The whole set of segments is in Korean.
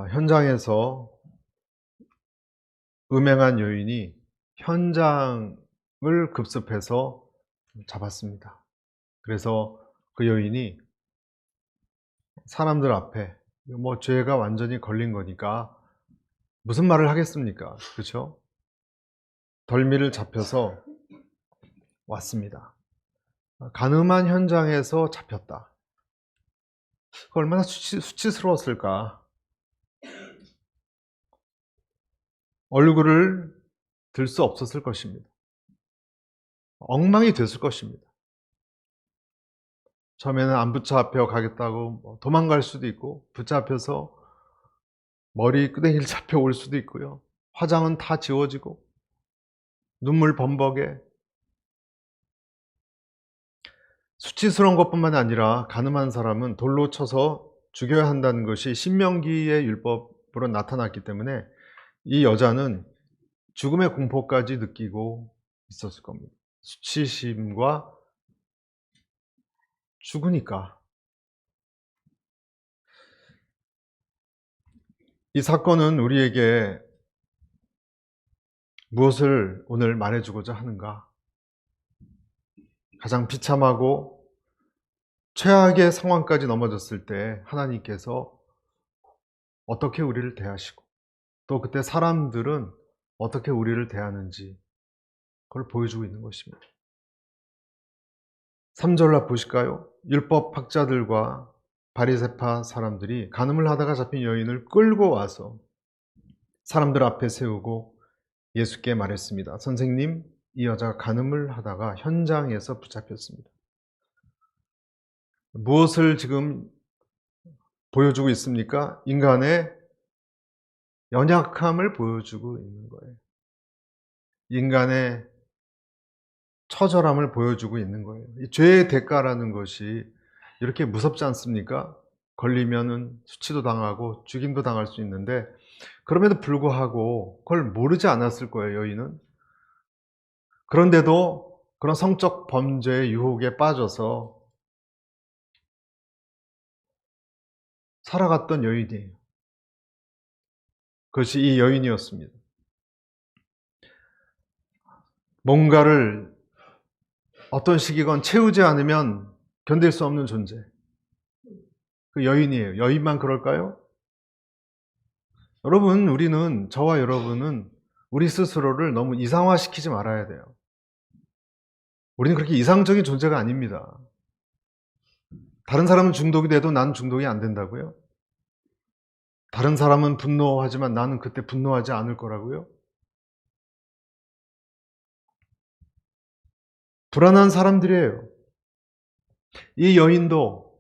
현장에서 음행한 여인이 현장을 급습해서 잡았습니다. 그래서 그 여인이 사람들 앞에 죄가 완전히 걸린 거니까 무슨 말을 하겠습니까? 그렇죠? 덜미를 잡혀서 왔습니다. 간음한 현장에서 잡혔다. 얼마나 수치스러웠을까? 얼굴을 들 수 없었을 것입니다. 엉망이 됐을 것입니다. 처음에는 안 붙잡혀 가겠다고 도망갈 수도 있고, 붙잡혀서 머리 끄댕이를 잡혀올 수도 있고요. 화장은 다 지워지고 눈물 범벅에. 수치스러운 것뿐만 아니라 간음한 사람은 돌로 쳐서 죽여야 한다는 것이 신명기의 율법으로 나타났기 때문에 이 여자는 죽음의 공포까지 느끼고 있었을 겁니다. 수치심과 죽으니까. 이 사건은 우리에게 무엇을 오늘 말해주고자 하는가? 가장 비참하고 최악의 상황까지 넘어졌을 때 하나님께서 어떻게 우리를 대하시고, 또 그때 사람들은 어떻게 우리를 대하는지 그걸 보여주고 있는 것입니다. 3절 보실까요? 율법 학자들과 바리새파 사람들이 간음을 하다가 잡힌 여인을 끌고 와서 사람들 앞에 세우고 예수께 말했습니다. 선생님, 이 여자가 간음을 하다가 현장에서 붙잡혔습니다. 무엇을 지금 보여주고 있습니까? 인간의 연약함을 보여주고 있는 거예요. 인간의 처절함을 보여주고 있는 거예요. 이 죄의 대가라는 것이 이렇게 무섭지 않습니까? 걸리면은 수치도 당하고 죽임도 당할 수 있는데, 그럼에도 불구하고 그걸 모르지 않았을 거예요, 여인은. 그런데도 그런 성적 범죄의 유혹에 빠져서 살아갔던 여인이에요. 그것이 이 여인이었습니다. 뭔가를 어떤 시기건 채우지 않으면 견딜 수 없는 존재. 그 여인이에요. 여인만 그럴까요? 여러분, 저와 여러분은 우리 스스로를 너무 이상화시키지 말아야 돼요. 우리는 그렇게 이상적인 존재가 아닙니다. 다른 사람은 중독이 돼도 나는 중독이 안 된다고요? 다른 사람은 분노하지만 나는 그때 분노하지 않을 거라고요? 불안한 사람들이에요. 이 여인도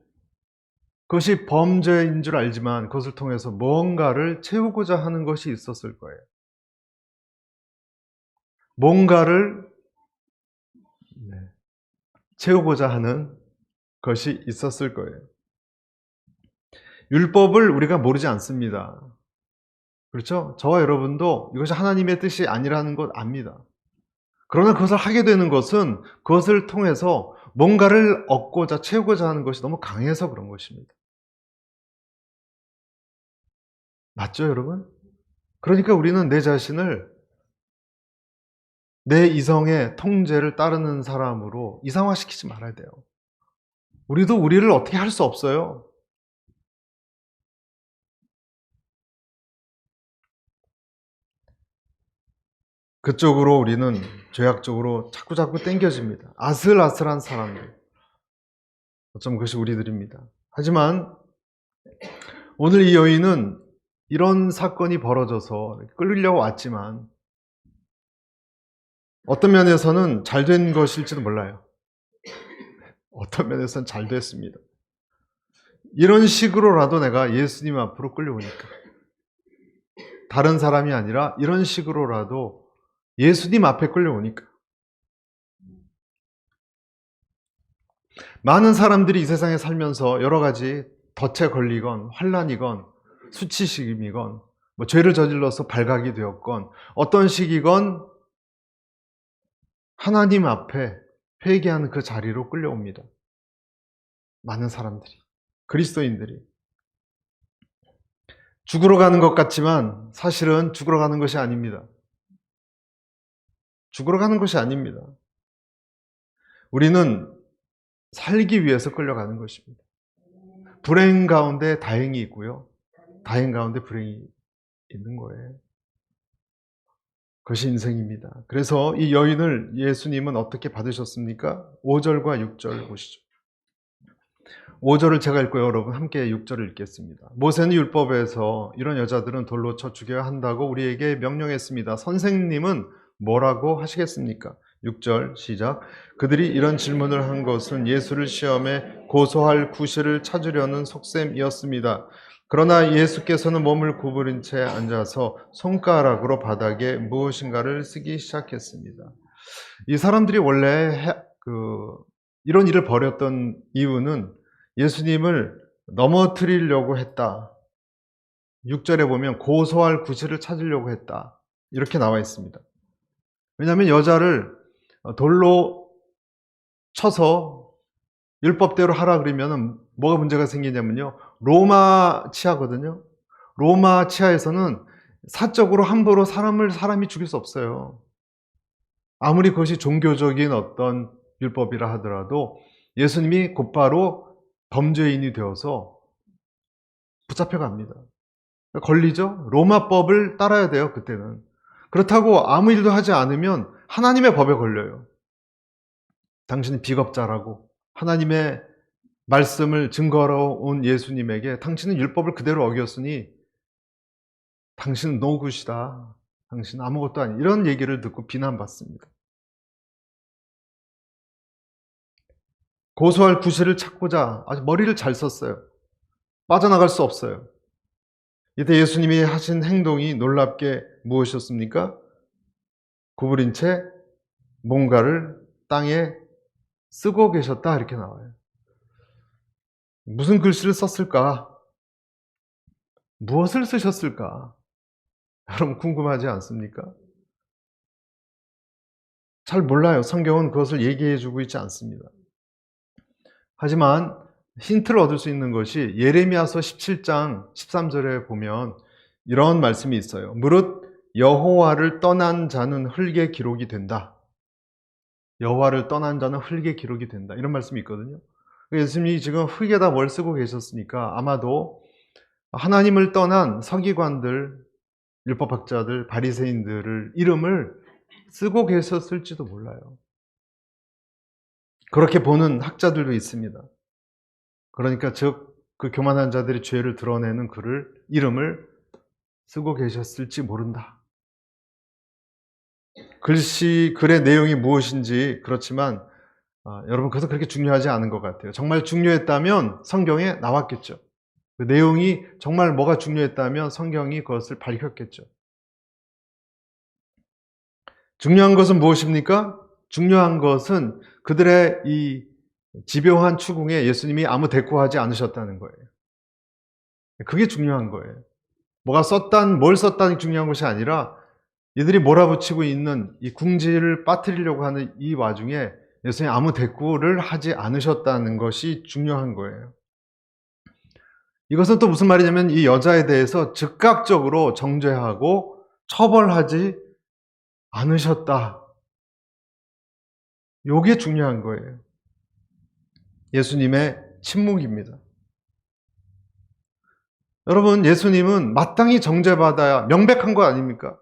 그것이 범죄인 줄 알지만 그것을 통해서 뭔가를 채우고자 하는 것이 있었을 거예요. 뭔가를 채우고자 하는 것이 있었을 거예요. 율법을 우리가 모르지 않습니다. 그렇죠? 저와 여러분도 이것이 하나님의 뜻이 아니라는 것 압니다. 그러나 그것을 하게 되는 것은 그것을 통해서 뭔가를 얻고자 채우고자 하는 것이 너무 강해서 그런 것입니다. 맞죠, 여러분? 그러니까 우리는 내 자신을 내 이성의 통제를 따르는 사람으로 이상화시키지 말아야 돼요. 우리도 우리를 어떻게 할 수 없어요. 그쪽으로 우리는 죄악적으로 자꾸자꾸 땡겨집니다. 아슬아슬한 사람들. 어쩜 그것이 우리들입니다. 하지만 오늘 이 여인은 이런 사건이 벌어져서 끌리려고 왔지만 어떤 면에서는 잘된 것일지도 몰라요. 어떤 면에서는 잘 됐습니다. 이런 식으로라도 내가 예수님 앞으로 끌려오니까, 다른 사람이 아니라 이런 식으로라도 예수님 앞에 끌려오니까. 많은 사람들이 이 세상에 살면서 여러 가지 덫에 걸리건 환난이건 수치심이건 죄를 저질러서 발각이 되었건 어떤 시기건 하나님 앞에 회개하는 그 자리로 끌려옵니다. 많은 사람들이, 그리스도인들이. 죽으러 가는 것 같지만 사실은 죽으러 가는 것이 아닙니다. 죽으러 가는 것이 아닙니다. 우리는 살기 위해서 끌려가는 것입니다. 불행 가운데 다행이 있고요. 다행 가운데 불행이 있는 거예요. 그것이 인생입니다. 그래서 이 여인을 예수님은 어떻게 받으셨습니까? 5절과 6절 보시죠. 5절을 제가 읽고요. 여러분 함께 6절을 읽겠습니다. 모세는 율법에서 이런 여자들은 돌로 쳐 죽여야 한다고 우리에게 명령했습니다. 선생님은 뭐라고 하시겠습니까? 6절 시작. 그들이 이런 질문을 한 것은 예수를 시험해 고소할 구실을 찾으려는 속셈이었습니다. 그러나 예수께서는 몸을 구부린 채 앉아서 손가락으로 바닥에 무엇인가를 쓰기 시작했습니다. 이 사람들이 원래 이런 일을 벌였던 이유는 예수님을 넘어뜨리려고 했다. 6절에 보면 고소할 구실을 찾으려고 했다. 이렇게 나와 있습니다. 왜냐하면 여자를 돌로 쳐서 율법대로 하라 그러면 뭐가 문제가 생기냐면요. 로마 치하거든요. 로마 치하에서는 사적으로 함부로 사람이 죽일 수 없어요. 아무리 그것이 종교적인 어떤 율법이라 하더라도 예수님이 곧바로 범죄인이 되어서 붙잡혀갑니다. 걸리죠? 로마법을 따라야 돼요, 그때는. 그렇다고 아무 일도 하지 않으면 하나님의 법에 걸려요. 당신은 비겁자라고 하나님의 말씀을 증거하러 온 예수님에게 당신은 율법을 그대로 어겼으니 당신은 노굿이다. 당신은 아무것도 아니. 이런 얘기를 듣고 비난받습니다. 고소할 구실을 찾고자 아주 머리를 잘 썼어요. 빠져나갈 수 없어요. 이때 예수님이 하신 행동이 놀랍게 무엇이었습니까? 구부린 채 뭔가를 땅에 쓰고 계셨다 이렇게 나와요. 무슨 글씨를 썼을까? 무엇을 쓰셨을까? 여러분 궁금하지 않습니까? 잘 몰라요. 성경은 그것을 얘기해 주고 있지 않습니다. 하지만 힌트를 얻을 수 있는 것이 예레미야서 17장 13절에 보면 이런 말씀이 있어요. 무릇 여호와를 떠난 자는 흙의 기록이 된다. 여호와를 떠난 자는 흙의 기록이 된다. 이런 말씀이 있거든요. 예수님이 지금 흙에다 뭘 쓰고 계셨으니까 아마도 하나님을 떠난 서기관들, 율법학자들, 바리새인들을 이름을 쓰고 계셨을지도 몰라요. 그렇게 보는 학자들도 있습니다. 그러니까 즉 그 교만한 자들이 죄를 드러내는 이름을 쓰고 계셨을지 모른다. 글의 내용이 무엇인지 그렇지만 여러분 그것은 그렇게 중요하지 않은 것 같아요. 정말 중요했다면 성경에 나왔겠죠. 그 내용이 정말 뭐가 중요했다면 성경이 그것을 밝혔겠죠. 중요한 것은 무엇입니까? 중요한 것은 그들의 이 집요한 추궁에 예수님이 아무 대꾸하지 않으셨다는 거예요. 그게 중요한 거예요. 뭘 썼다는 중요한 것이 아니라 이들이 몰아붙이고 있는 이 궁지를 빠뜨리려고 하는 이 와중에 예수님이 아무 대꾸를 하지 않으셨다는 것이 중요한 거예요. 이것은 또 무슨 말이냐면 이 여자에 대해서 즉각적으로 정죄하고 처벌하지 않으셨다. 이게 중요한 거예요. 예수님의 침묵입니다. 여러분, 예수님은 마땅히 정죄받아야 명백한 거 아닙니까?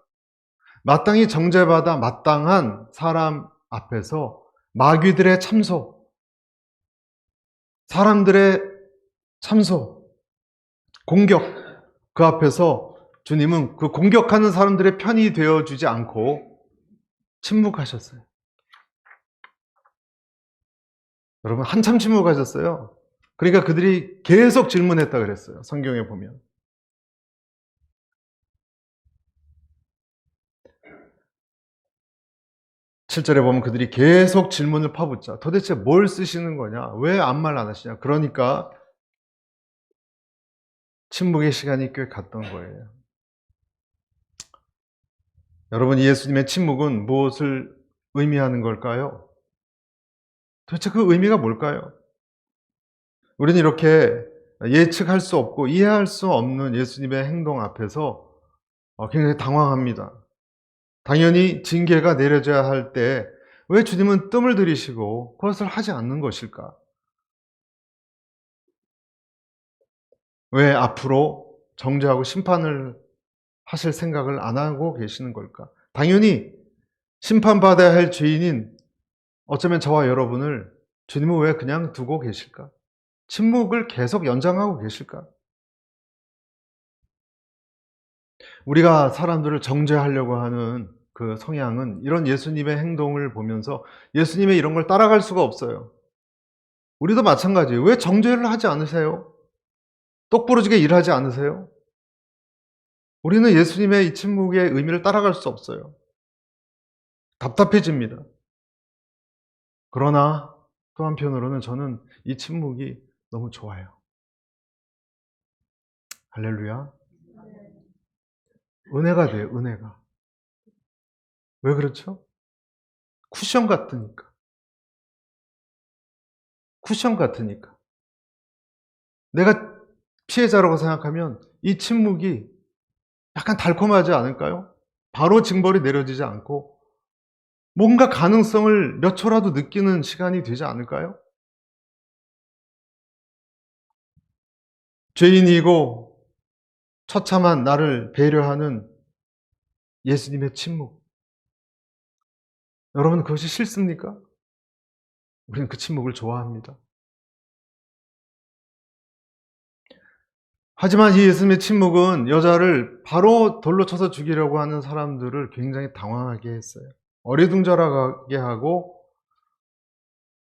마땅히 정죄받아 마땅한 사람 앞에서 마귀들의 참소, 사람들의 참소, 공격, 그 앞에서 주님은 그 공격하는 사람들의 편이 되어주지 않고 침묵하셨어요. 여러분 한참 침묵하셨어요. 그러니까 그들이 계속 질문했다 그랬어요. 성경에 보면. (7절에) 보면 그들이 계속 질문을 퍼붓자 도대체 뭘 쓰시는 거냐? 왜 아무 말 안 하시냐? 그러니까 침묵의 시간이 꽤 갔던 거예요. 여러분, 예수님의 침묵은 무엇을 의미하는 걸까요? 도대체 그 의미가 뭘까요? 우리는 이렇게 예측할 수 없고 이해할 수 없는 예수님의 행동 앞에서 굉장히 당황합니다. 당연히 징계가 내려져야 할 때 왜 주님은 뜸을 들이시고 그것을 하지 않는 것일까? 왜 앞으로 정죄하고 심판을 하실 생각을 안 하고 계시는 걸까? 당연히 심판받아야 할 죄인인 어쩌면 저와 여러분을 주님은 왜 그냥 두고 계실까? 침묵을 계속 연장하고 계실까? 우리가 사람들을 정죄하려고 하는 그 성향은 이런 예수님의 행동을 보면서 예수님의 이런 걸 따라갈 수가 없어요. 우리도 마찬가지예요. 왜 정죄를 하지 않으세요? 똑부러지게 일하지 않으세요? 우리는 예수님의 이 침묵의 의미를 따라갈 수 없어요. 답답해집니다. 그러나 또 한편으로는 저는 이 침묵이 너무 좋아요. 할렐루야. 은혜가 돼요, 은혜가. 왜 그렇죠? 쿠션 같으니까. 쿠션 같으니까. 내가 피해자라고 생각하면 이 침묵이 약간 달콤하지 않을까요? 바로 징벌이 내려지지 않고 뭔가 가능성을 몇 초라도 느끼는 시간이 되지 않을까요? 죄인이고 처참한 나를 배려하는 예수님의 침묵. 여러분, 그것이 싫습니까? 우리는 그 침묵을 좋아합니다. 하지만 이 예수님의 침묵은 여자를 바로 돌로 쳐서 죽이려고 하는 사람들을 굉장히 당황하게 했어요. 어리둥절하게 하고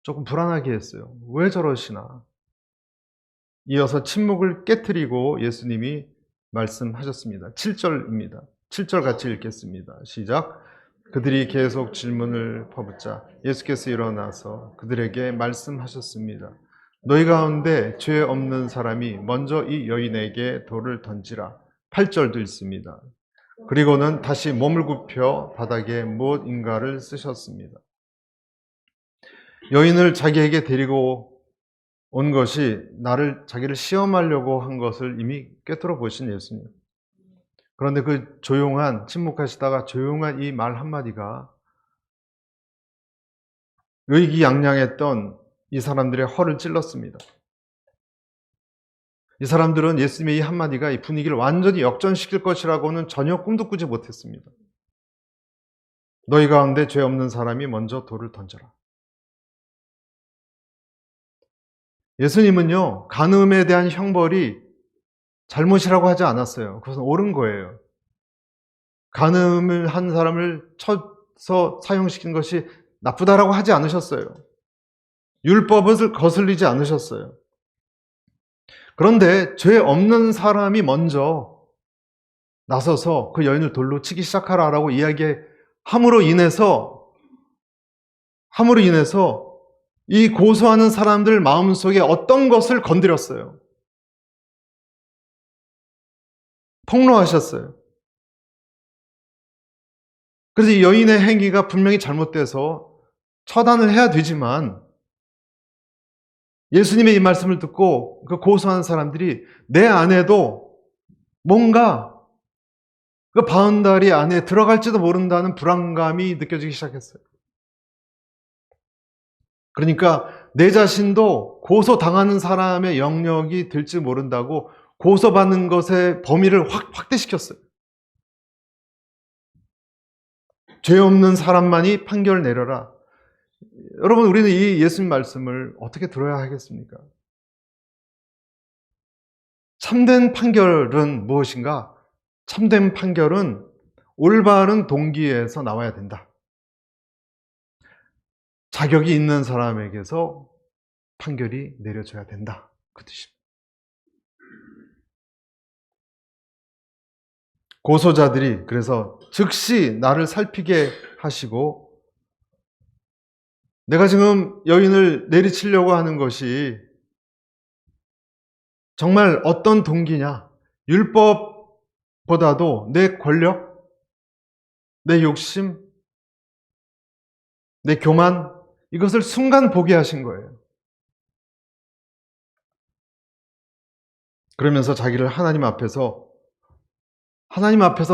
조금 불안하게 했어요. 왜 저러시나? 이어서 침묵을 깨트리고 예수님이 말씀하셨습니다. 7절입니다. 7절 같이 읽겠습니다. 시작. 그들이 계속 질문을 퍼붓자 예수께서 일어나서 그들에게 말씀하셨습니다. 너희 가운데 죄 없는 사람이 먼저 이 여인에게 돌을 던지라. 8절도 있습니다. 그리고는 다시 몸을 굽혀 바닥에 무엇인가를 쓰셨습니다. 여인을 자기에게 데리고 온 것이 자기를 시험하려고 한 것을 이미 꿰뚫어 보신 예수님. 그런데 그 침묵하시다가 조용한 이 말 한마디가 의기양양했던 이 사람들의 허를 찔렀습니다. 이 사람들은 예수님의 이 한마디가 이 분위기를 완전히 역전시킬 것이라고는 전혀 꿈도 꾸지 못했습니다. 너희 가운데 죄 없는 사람이 먼저 돌을 던져라. 예수님은요, 간음에 대한 형벌이 잘못이라고 하지 않았어요. 그것은 옳은 거예요. 간음을 한 사람을 쳐서 사형시킨 것이 나쁘다라고 하지 않으셨어요. 율법을 거슬리지 않으셨어요. 그런데 죄 없는 사람이 먼저 나서서 그 여인을 돌로 치기 시작하라라고 이야기함으로 인해서 이 고소하는 사람들 마음속에 어떤 것을 건드렸어요. 폭로하셨어요. 그래서 이 여인의 행위가 분명히 잘못돼서 처단을 해야 되지만 예수님의 이 말씀을 듣고 그 고소하는 사람들이 내 안에도 뭔가 그 바운다리 안에 들어갈지도 모른다는 불안감이 느껴지기 시작했어요. 그러니까 내 자신도 고소당하는 사람의 영역이 될지 모른다고 고소받는 것의 범위를 확대시켰어요. 죄 없는 사람만이 판결 내려라. 여러분, 우리는 이 예수님 말씀을 어떻게 들어야 하겠습니까? 참된 판결은 무엇인가? 참된 판결은 올바른 동기에서 나와야 된다. 자격이 있는 사람에게서 판결이 내려져야 된다. 그 뜻입니다. 고소자들이 그래서 즉시 나를 살피게 하시고 내가 지금 여인을 내리치려고 하는 것이 정말 어떤 동기냐? 율법보다도 내 권력, 내 욕심, 내 교만, 이것을 순간 보게 하신 거예요. 그러면서 자기를 하나님 앞에서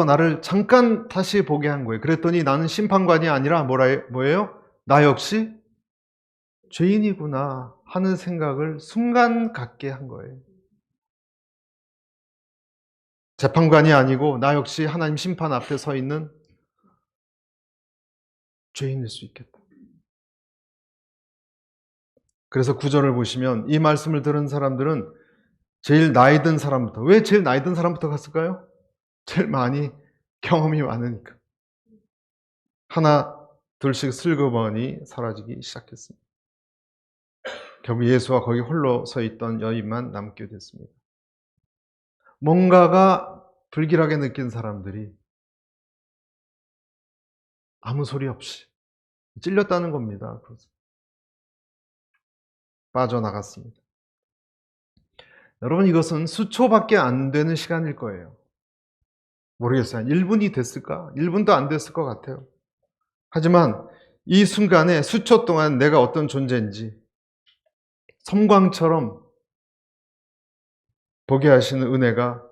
나를 잠깐 다시 보게 한 거예요. 그랬더니 나는 심판관이 아니라 뭐예요? 나 역시 죄인이구나 하는 생각을 순간 갖게 한 거예요. 재판관이 아니고 나 역시 하나님 심판 앞에 서 있는 죄인일 수 있겠다. 그래서 구절을 보시면 이 말씀을 들은 사람들은 제일 나이 든 사람부터, 왜 제일 나이 든 사람부터 갔을까요? 제일 많이 경험이 많으니까. 하나 둘씩 슬그머니 사라지기 시작했습니다. 결국 예수와 거기 홀로 서 있던 여인만 남게 됐습니다. 뭔가가 불길하게 느낀 사람들이 아무 소리 없이 찔렸다는 겁니다. 빠져나갔습니다. 여러분, 이것은 수초밖에 안 되는 시간일 거예요. 모르겠어요. 1분이 됐을까? 1분도 안 됐을 것 같아요. 하지만 이 순간에 수초 동안 내가 어떤 존재인지 섬광처럼 보게 하시는 은혜가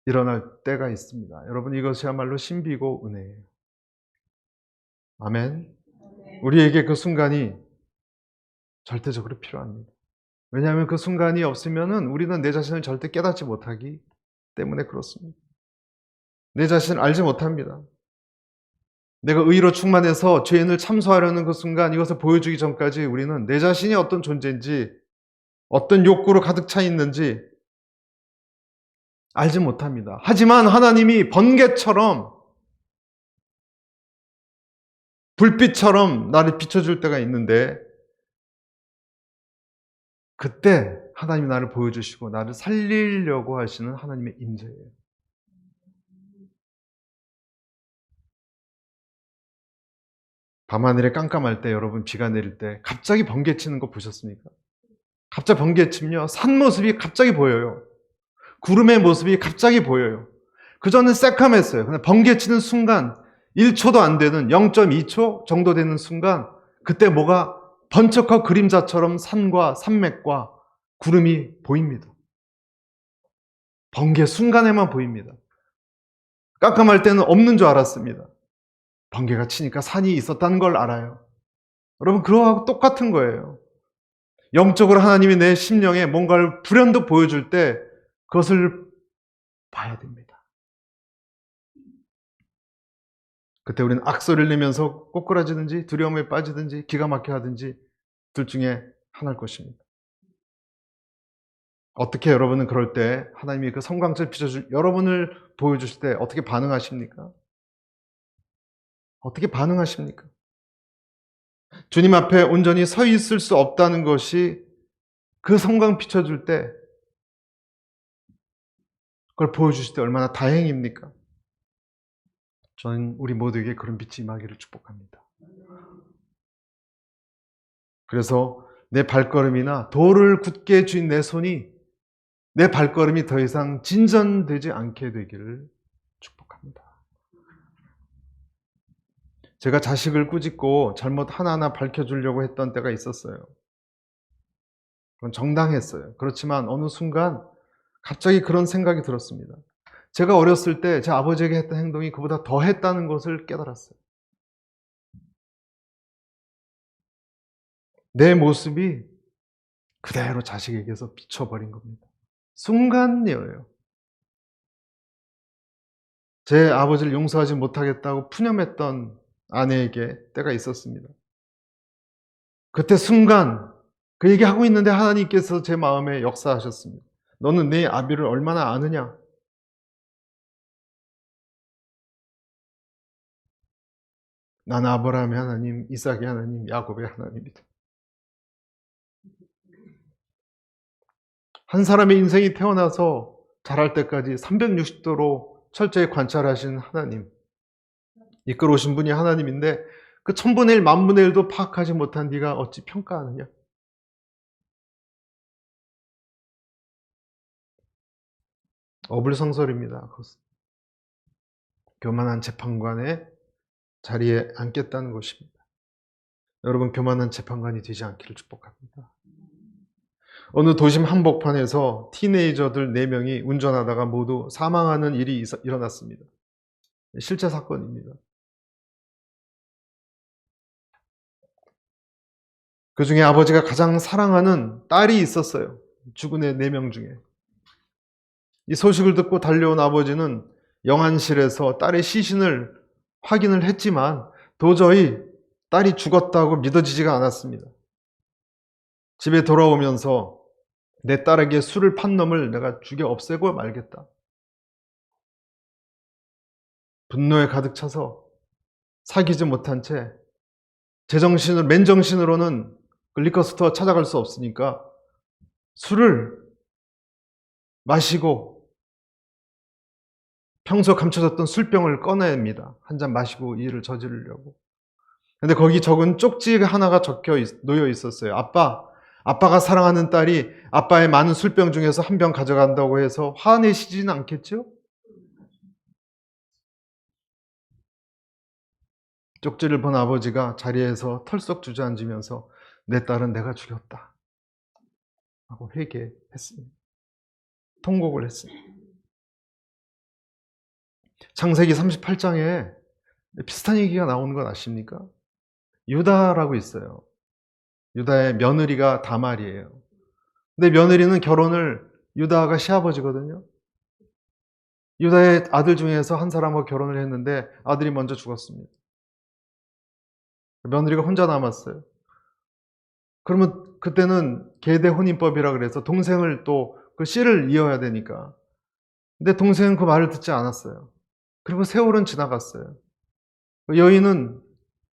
일어날 때가 있습니다. 여러분, 이것이야말로 신비고 은혜예요. 아멘. 우리에게 그 순간이 절대적으로 필요합니다. 왜냐하면 그 순간이 없으면 우리는 내 자신을 절대 깨닫지 못하기 때문에 그렇습니다. 내 자신을 알지 못합니다. 내가 의로 충만해서 죄인을 참소하려는 그 순간, 이것을 보여주기 전까지 우리는 내 자신이 어떤 존재인지, 어떤 욕구로 가득 차 있는지 알지 못합니다. 하지만 하나님이 번개처럼, 불빛처럼 나를 비춰줄 때가 있는데, 그때 하나님이 나를 보여주시고 나를 살리려고 하시는 하나님의 임재예요. 밤하늘에 깜깜할 때, 여러분 비가 내릴 때 갑자기 번개 치는 거 보셨습니까? 갑자기 번개 치면요, 산 모습이 갑자기 보여요. 구름의 모습이 갑자기 보여요. 그전엔 새카맸어요. 근데 번개 치는 순간 1초도 안 되는 0.2초 정도 되는 순간, 그때 뭐가 번쩍하고 그림자처럼 산과 산맥과 구름이 보입니다. 번개 순간에만 보입니다. 깜깜할 때는 없는 줄 알았습니다. 번개가 치니까 산이 있었다는 걸 알아요. 여러분, 그거하고 똑같은 거예요. 영적으로 하나님이 내 심령에 뭔가를 불현듯 보여줄 때 그것을 봐야 됩니다. 그때 우리는 악소리를 내면서 꼬꾸라지든지 두려움에 빠지든지 기가 막혀 하든지 둘 중에 하나일 것입니다. 어떻게 여러분은 그럴 때 하나님이 그 성광을 비춰줄 여러분을 보여주실 때 어떻게 반응하십니까? 어떻게 반응하십니까? 주님 앞에 온전히 서 있을 수 없다는 것이 그 성광 비춰줄 때 그걸 보여주실 때 얼마나 다행입니까? 저는 우리 모두에게 그런 빛이 임하기를 축복합니다. 그래서 내 발걸음이나 돌을 굳게 쥔 내 손이, 내 발걸음이 더 이상 진전되지 않게 되기를 축복합니다. 제가 자식을 꾸짖고 잘못 하나하나 밝혀주려고 했던 때가 있었어요. 그건 정당했어요. 그렇지만 어느 순간 갑자기 그런 생각이 들었습니다. 제가 어렸을 때 제 아버지에게 했던 행동이 그보다 더 했다는 것을 깨달았어요. 내 모습이 그대로 자식에게서 비춰버린 겁니다. 순간이에요. 제 아버지를 용서하지 못하겠다고 푸념했던 아내에게 때가 있었습니다. 그때 순간 그 얘기하고 있는데 하나님께서 제 마음에 역사하셨습니다. 너는 네 아비를 얼마나 아느냐? 나는 아브라함의 하나님, 이삭의 하나님, 야곱의 하나님이다. 한 사람의 인생이 태어나서 자랄 때까지 360도로 철저히 관찰하신 하나님, 이끌어오신 분이 하나님인데 그 1000분의 1, 10,000분의 1도 파악하지 못한 네가 어찌 평가하느냐? 어불성설입니다. 그것은. 교만한 재판관의 자리에 앉겠다는 것입니다. 여러분, 교만한 재판관이 되지 않기를 축복합니다. 어느 도심 한복판에서 티네이저들 4명이 운전하다가 모두 사망하는 일이 일어났습니다. 실제 사건입니다. 그 중에 아버지가 가장 사랑하는 딸이 있었어요. 죽은 애 4명 중에. 이 소식을 듣고 달려온 아버지는 영안실에서 딸의 시신을 확인을 했지만 도저히 딸이 죽었다고 믿어지지가 않았습니다. 집에 돌아오면서 내 딸에게 술을 판 놈을 내가 죽여 없애고 말겠다. 분노에 가득 차서 사귀지 못한 채 맨정신으로는 그 리커스토어 찾아갈 수 없으니까 술을 마시고 평소 감춰졌던 술병을 꺼냅니다. 한 잔 마시고 일을 저지르려고. 근데 거기 적은 쪽지 하나가 놓여 있었어요. 아빠가 사랑하는 딸이 아빠의 많은 술병 중에서 한 병 가져간다고 해서 화내시지는 않겠죠? 쪽지를 본 아버지가 자리에서 털썩 주저앉으면서 내 딸은 내가 죽였다 하고 회개했습니다. 통곡을 했습니다. 창세기 38장에 비슷한 얘기가 나오는 건 아십니까? 유다라고 있어요. 유다의 며느리가 다말이에요. 근데 며느리는 유다가 시아버지거든요. 유다의 아들 중에서 한 사람과 결혼을 했는데 아들이 먼저 죽었습니다. 며느리가 혼자 남았어요. 그러면 그때는 계대 혼인법이라 그래서 동생을 또 그 씨를 이어야 되니까. 근데 동생은 그 말을 듣지 않았어요. 그리고 세월은 지나갔어요. 그 여인은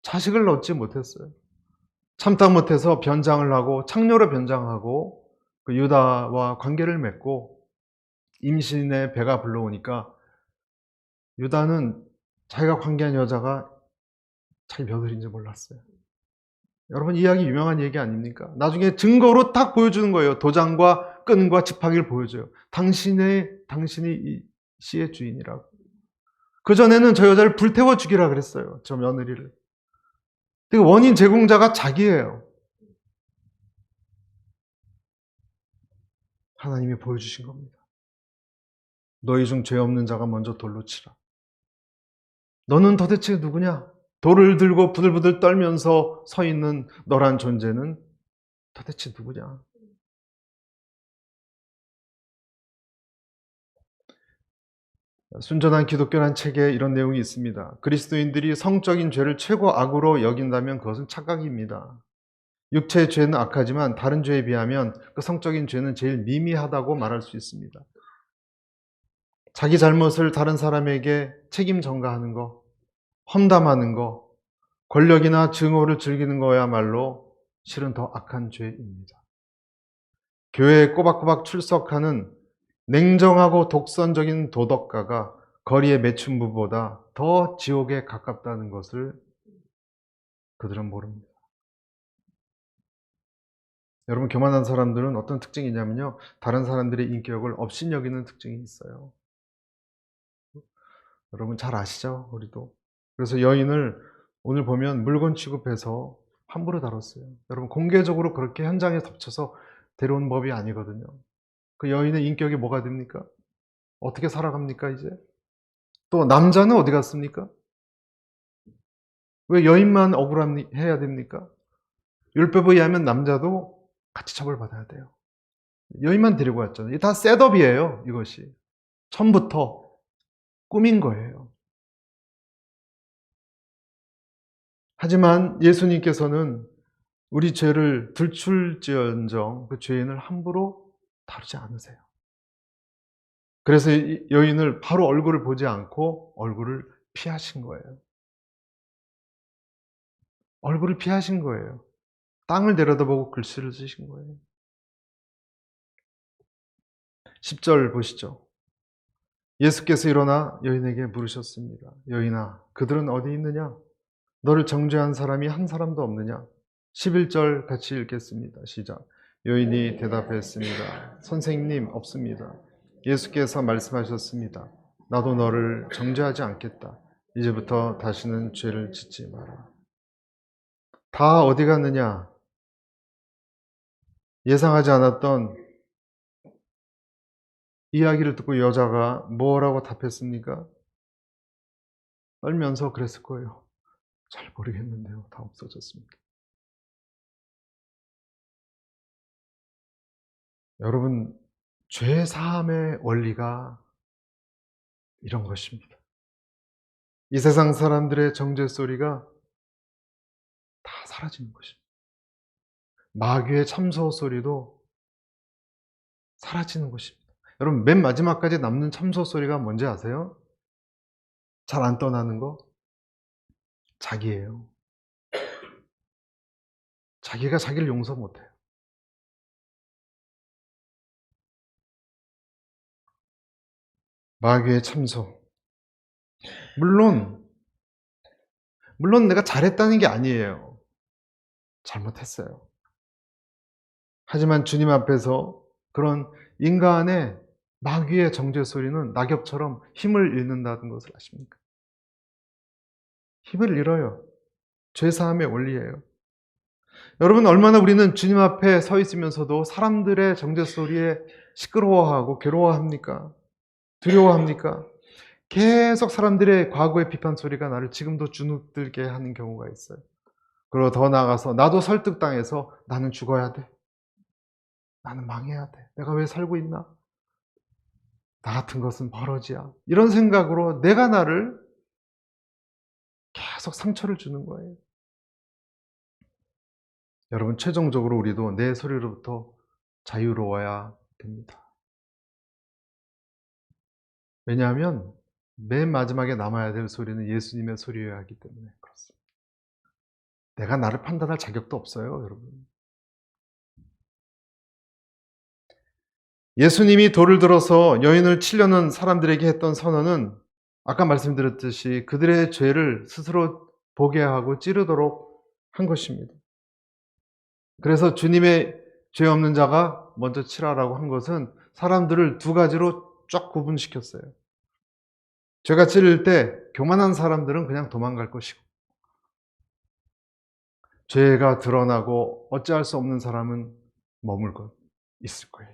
자식을 얻지 못했어요. 참다 못해서 변장을 하고 창녀로 변장하고 그 유다와 관계를 맺고 임신의 배가 불러오니까 유다는 자기가 관계한 여자가 자기 며느리인지 몰랐어요. 여러분, 이 이야기 유명한 얘기 아닙니까? 나중에 증거로 딱 보여주는 거예요. 도장과 끈과 지팡이를 보여줘요. 당신이 이 씨의 주인이라고. 그전에는 저 여자를 불태워 죽이라 그랬어요. 저 며느리를. 근데 원인 제공자가 자기예요. 하나님이 보여주신 겁니다. 너희 중 죄 없는 자가 먼저 돌로 치라. 너는 도대체 누구냐? 돌을 들고 부들부들 떨면서 서 있는 너란 존재는 도대체 누구냐? 순전한 기독교란 책에 이런 내용이 있습니다. 그리스도인들이 성적인 죄를 최고 악으로 여긴다면 그것은 착각입니다. 육체의 죄는 악하지만 다른 죄에 비하면 그 성적인 죄는 제일 미미하다고 말할 수 있습니다. 자기 잘못을 다른 사람에게 책임 전가하는 거, 험담하는 거, 권력이나 증오를 즐기는 거야말로 실은 더 악한 죄입니다. 교회에 꼬박꼬박 출석하는 냉정하고 독선적인 도덕가가 거리의 매춘부보다 더 지옥에 가깝다는 것을 그들은 모릅니다. 여러분, 교만한 사람들은 어떤 특징이 있냐면요, 다른 사람들의 인격을 업신여기는 특징이 있어요. 여러분 잘 아시죠? 우리도. 그래서 여인을 오늘 보면 물건 취급해서 함부로 다뤘어요. 여러분, 공개적으로 그렇게 현장에 덮쳐서 데려온 법이 아니거든요. 그 여인의 인격이 뭐가 됩니까? 어떻게 살아갑니까, 이제? 또 남자는 어디 갔습니까? 왜 여인만 억울해야 됩니까? 율법에 의하면 남자도 같이 처벌받아야 돼요. 여인만 데리고 왔잖아요. 이게 다 셋업이에요, 이것이. 처음부터 꾸민 거예요. 하지만 예수님께서는 우리 죄를 들출지언정 그 죄인을 함부로 다루지 않으세요. 그래서 이 여인을 바로 얼굴을 보지 않고 얼굴을 피하신 거예요. 얼굴을 피하신 거예요. 땅을 내려다보고 글씨를 쓰신 거예요. 10절 보시죠. 예수께서 일어나 여인에게 물으셨습니다. 여인아, 그들은 어디 있느냐? 너를 정죄한 사람이 한 사람도 없느냐? 11절 같이 읽겠습니다. 시작. 여인이 대답했습니다. 선생님, 없습니다. 예수께서 말씀하셨습니다. 나도 너를 정죄하지 않겠다. 이제부터 다시는 죄를 짓지 마라. 다 어디 갔느냐? 예상하지 않았던 이야기를 듣고 여자가 뭐라고 답했습니까? 떨면서 그랬을 거예요. 잘 모르겠는데요. 다 없어졌습니다. 여러분, 죄 사함의 원리가 이런 것입니다. 이 세상 사람들의 정죄 소리가 다 사라지는 것입니다. 마귀의 참소 소리도 사라지는 것입니다. 여러분, 맨 마지막까지 남는 참소 소리가 뭔지 아세요? 잘 안 떠나는 거? 자기예요. 자기가 자기를 용서 못해요. 마귀의 참소. 물론 내가 잘했다는 게 아니에요. 잘못했어요. 하지만 주님 앞에서 그런 인간의 마귀의 정죄 소리는 낙엽처럼 힘을 잃는다는 것을 아십니까? 힘을 잃어요. 죄사함의 원리예요. 여러분, 얼마나 우리는 주님 앞에 서 있으면서도 사람들의 정죄 소리에 시끄러워하고 괴로워합니까? 두려워합니까? 계속 사람들의 과거의 비판 소리가 나를 지금도 주눅들게 하는 경우가 있어요. 그리고 더 나아가서 나도 설득당해서 나는 죽어야 돼. 나는 망해야 돼. 내가 왜 살고 있나? 나 같은 것은 버러지야. 이런 생각으로 내가 나를 계속 상처를 주는 거예요. 여러분, 최종적으로 우리도 내 소리로부터 자유로워야 됩니다. 왜냐하면 맨 마지막에 남아야 될 소리는 예수님의 소리여야 하기 때문에 그렇습니다. 내가 나를 판단할 자격도 없어요, 여러분. 예수님이 돌을 들어서 여인을 치려는 사람들에게 했던 선언은 아까 말씀드렸듯이 그들의 죄를 스스로 보게 하고 찌르도록 한 것입니다. 그래서 주님의 죄 없는 자가 먼저 치라라고 한 것은 사람들을 두 가지로 쫙 구분시켰어요. 죄가 찌를 때 교만한 사람들은 그냥 도망갈 것이고, 죄가 드러나고 어찌할 수 없는 사람은 머물고 있을 거예요.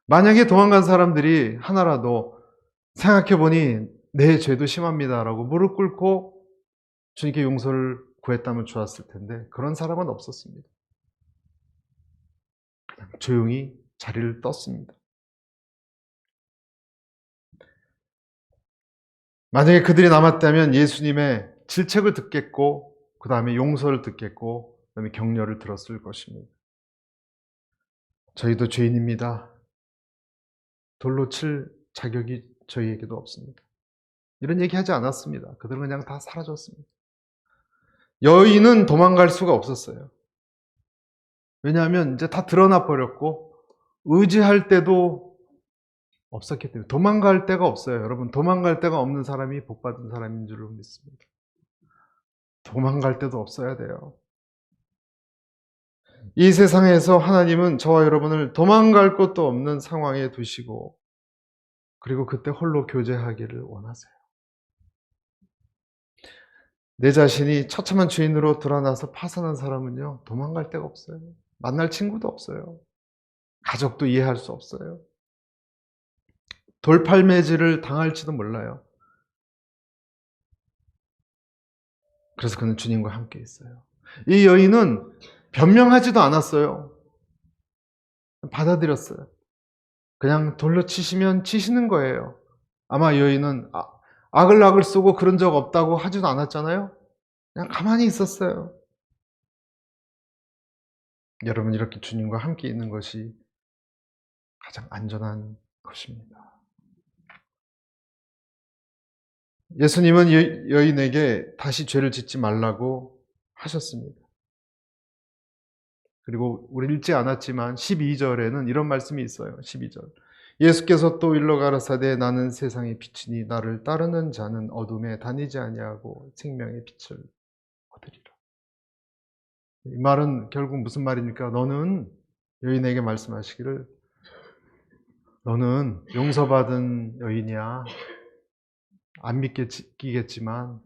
만약에 도망간 사람들이 하나라도 생각해보니 내 죄도 심합니다라고 무릎 꿇고 주님께 용서를 구했다면 좋았을 텐데 그런 사람은 없었습니다. 그냥 조용히 자리를 떴습니다. 만약에 그들이 남았다면 예수님의 질책을 듣겠고 그 다음에 용서를 듣겠고 그 다음에 격려를 들었을 것입니다. 저희도 죄인입니다. 돌로 칠 자격이 저희에게도 없습니다. 이런 얘기하지 않았습니다. 그들은 그냥 다 사라졌습니다. 여인은 도망갈 수가 없었어요. 왜냐하면 이제 다 드러나 버렸고 의지할 때도 없었기 때문에 도망갈 데가 없어요. 여러분, 도망갈 데가 없는 사람이 복받은 사람인 줄로 믿습니다. 도망갈 데도 없어야 돼요. 이 세상에서 하나님은 저와 여러분을 도망갈 곳도 없는 상황에 두시고 그리고 그때 홀로 교제하기를 원하세요. 내 자신이 처참한 죄인으로 드러나서 파산한 사람은요, 도망갈 데가 없어요. 만날 친구도 없어요. 가족도 이해할 수 없어요. 돌팔매질을 당할지도 몰라요. 그래서 그는 주님과 함께 있어요. 이 여인은 변명하지도 않았어요. 받아들였어요. 그냥 돌로 치시면 치시는 거예요. 아마 여인은 악을 악을 쓰고 그런 적 없다고 하지도 않았잖아요. 그냥 가만히 있었어요. 여러분, 이렇게 주님과 함께 있는 것이 가장 안전한 것입니다. 예수님은 여인에게 다시 죄를 짓지 말라고 하셨습니다. 그리고 우리 읽지 않았지만 12절에는 이런 말씀이 있어요. 12절. 예수께서 또 일러 가라사대 나는 세상의 빛이니 나를 따르는 자는 어둠에 다니지 아니하고 생명의 빛을 얻으리라. 이 말은 결국 무슨 말입니까? 너는 여인에게 말씀하시기를 너는 용서받은 여인이야. 안 믿기겠지만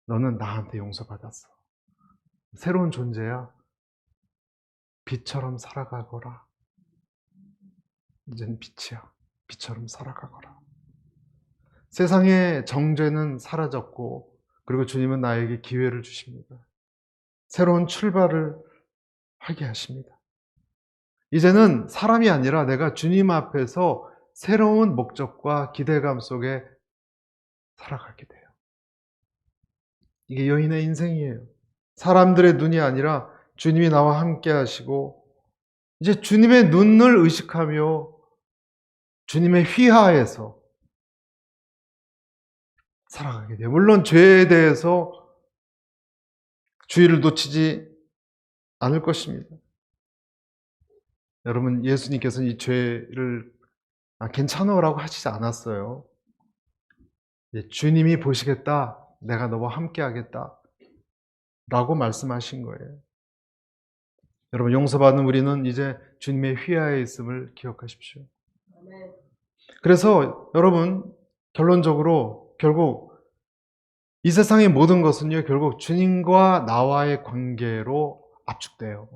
너는 나한테 용서받았어. 새로운 존재야. 빛처럼 살아가거라. 이제는 빛이야. 빛처럼 살아가거라. 세상의 정죄는 사라졌고, 그리고 주님은 나에게 기회를 주십니다. 새로운 출발을 하게 하십니다. 이제는 사람이 아니라 내가 주님 앞에서 새로운 목적과 기대감 속에 살아가게 돼요. 이게 여인의 인생이에요. 사람들의 눈이 아니라 주님이 나와 함께 하시고, 이제 주님의 눈을 의식하며 주님의 휘하에서 살아가게 돼요. 물론 죄에 대해서 주의를 놓치지 않을 것입니다. 여러분, 예수님께서는 이 죄를 괜찮으라고 하시지 않았어요. 주님이 보시겠다, 내가 너와 함께 하겠다 라고 말씀하신 거예요. 여러분, 용서받은 우리는 이제 주님의 휘하에 있음을 기억하십시오. 그래서 여러분, 결론적으로 결국 이 세상의 모든 것은요, 결국 주님과 나와의 관계로 압축돼요.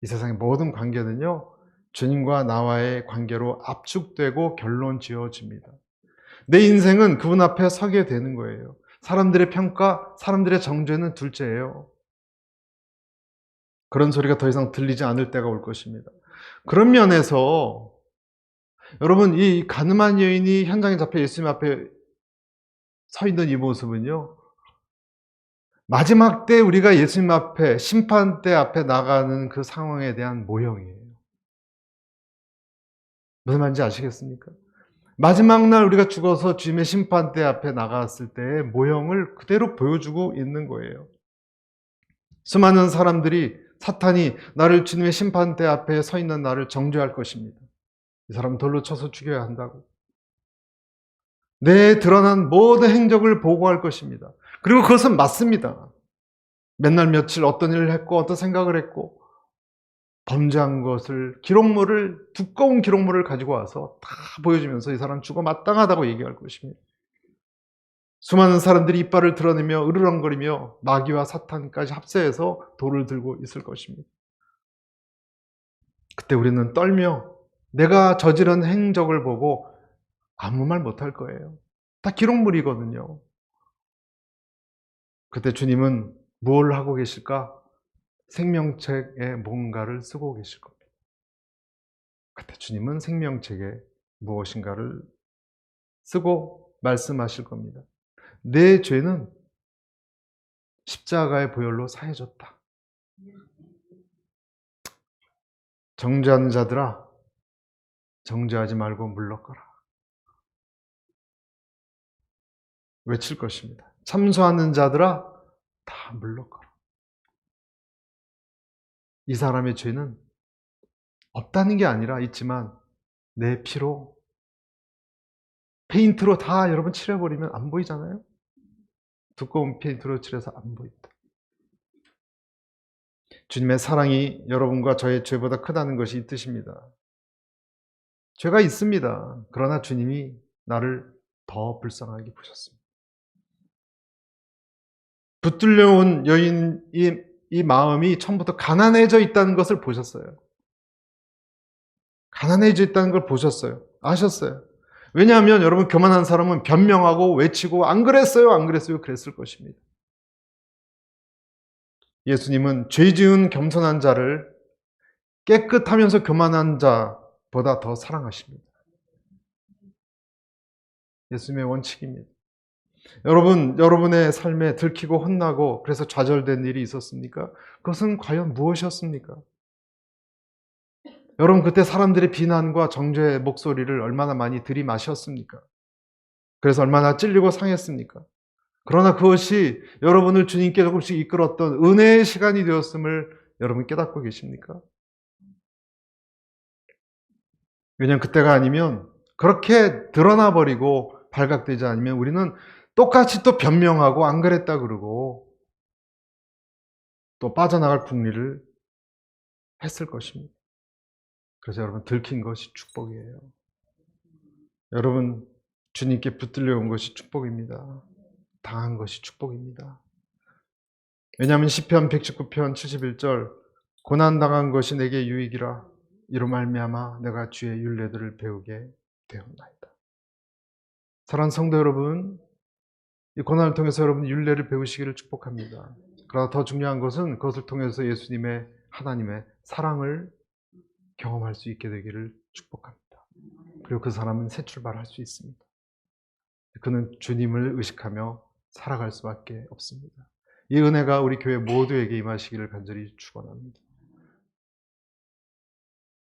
이 세상의 모든 관계는요, 주님과 나와의 관계로 압축되고 결론 지어집니다. 내 인생은 그분 앞에 서게 되는 거예요. 사람들의 평가, 사람들의 정죄는 둘째예요. 그런 소리가 더 이상 들리지 않을 때가 올 것입니다. 그런 면에서 여러분, 이 가늠한 여인이 현장에 잡혀 예수님 앞에 서 있는 이 모습은요, 마지막 때 우리가 예수님 앞에, 심판대 앞에 나가는 그 상황에 대한 모형이에요. 무슨 말인지 아시겠습니까? 마지막 날 우리가 죽어서 주님의 심판대 앞에 나갔을 때의 모형을 그대로 보여주고 있는 거예요. 수많은 사람들이, 사탄이 나를 주님의 심판대 앞에 서 있는 나를 정죄할 것입니다. 이 사람 돌로 쳐서 죽여야 한다고. 내 드러난 모든 행적을 보고할 것입니다. 그리고 그것은 맞습니다. 맨날 며칠 어떤 일을 했고 어떤 생각을 했고 범죄한 것을, 기록물을, 두꺼운 기록물을 가지고 와서 다 보여주면서 이 사람 죽어 마땅하다고 얘기할 것입니다. 수많은 사람들이 이빨을 드러내며 으르렁거리며 마귀와 사탄까지 합세해서 돌을 들고 있을 것입니다. 그때 우리는 떨며 내가 저지른 행적을 보고 아무 말 못할 거예요. 다 기록물이거든요. 그때 주님은 뭘 하고 계실까? 생명책에 뭔가를 쓰고 계실 겁니다. 그때 주님은 생명책에 무엇인가를 쓰고 말씀하실 겁니다. 내 죄는 십자가의 보혈로 사해졌다. 정죄하는 자들아, 정죄하지 말고 물러가라. 외칠 것입니다. 참소하는 자들아, 다 물러가라. 이 사람의 죄는 없다는 게 아니라 있지만 내 피로, 페인트로 다 여러분 칠해버리면 안 보이잖아요? 두꺼운 페인트로 칠해서 안 보인다. 주님의 사랑이 여러분과 저의 죄보다 크다는 것이 이 뜻입니다. 죄가 있습니다. 그러나 주님이 나를 더 불쌍하게 보셨습니다. 붙들려온 여인이 이 마음이 처음부터 가난해져 있다는 것을 보셨어요. 가난해져 있다는 걸 보셨어요. 아셨어요. 왜냐하면 여러분, 교만한 사람은 변명하고 외치고 안 그랬어요, 안 그랬어요 그랬을 것입니다. 예수님은 죄 지은 겸손한 자를 깨끗하면서 교만한 자보다 더 사랑하십니다. 예수님의 원칙입니다. 여러분, 여러분의 삶에 들키고 혼나고 그래서 좌절된 일이 있었습니까? 그것은 과연 무엇이었습니까? 여러분, 그때 사람들의 비난과 정죄의 목소리를 얼마나 많이 들이마셨습니까? 그래서 얼마나 찔리고 상했습니까? 그러나 그것이 여러분을 주님께 조금씩 이끌었던 은혜의 시간이 되었음을 여러분 깨닫고 계십니까? 왜냐하면 그때가 아니면, 그렇게 드러나버리고 발각되지 않으면 우리는 똑같이 또 변명하고 안 그랬다 그러고 또 빠져나갈 궁리를 했을 것입니다. 그래서 여러분, 들킨 것이 축복이에요. 여러분, 주님께 붙들려 온 것이 축복입니다. 당한 것이 축복입니다. 왜냐하면 시편 119편 71절 고난당한 것이 내게 유익이라. 이로 말미암아 내가 주의 율례들을 배우게 되었나이다. 사랑하는 성도 여러분, 이 고난을 통해서 여러분 율례를 배우시기를 축복합니다. 그러나 더 중요한 것은 그것을 통해서 예수님의 하나님의 사랑을 경험할 수 있게 되기를 축복합니다. 그리고 그 사람은 새 출발할 수 있습니다. 그는 주님을 의식하며 살아갈 수밖에 없습니다. 이 은혜가 우리 교회 모두에게 임하시기를 간절히 축원합니다.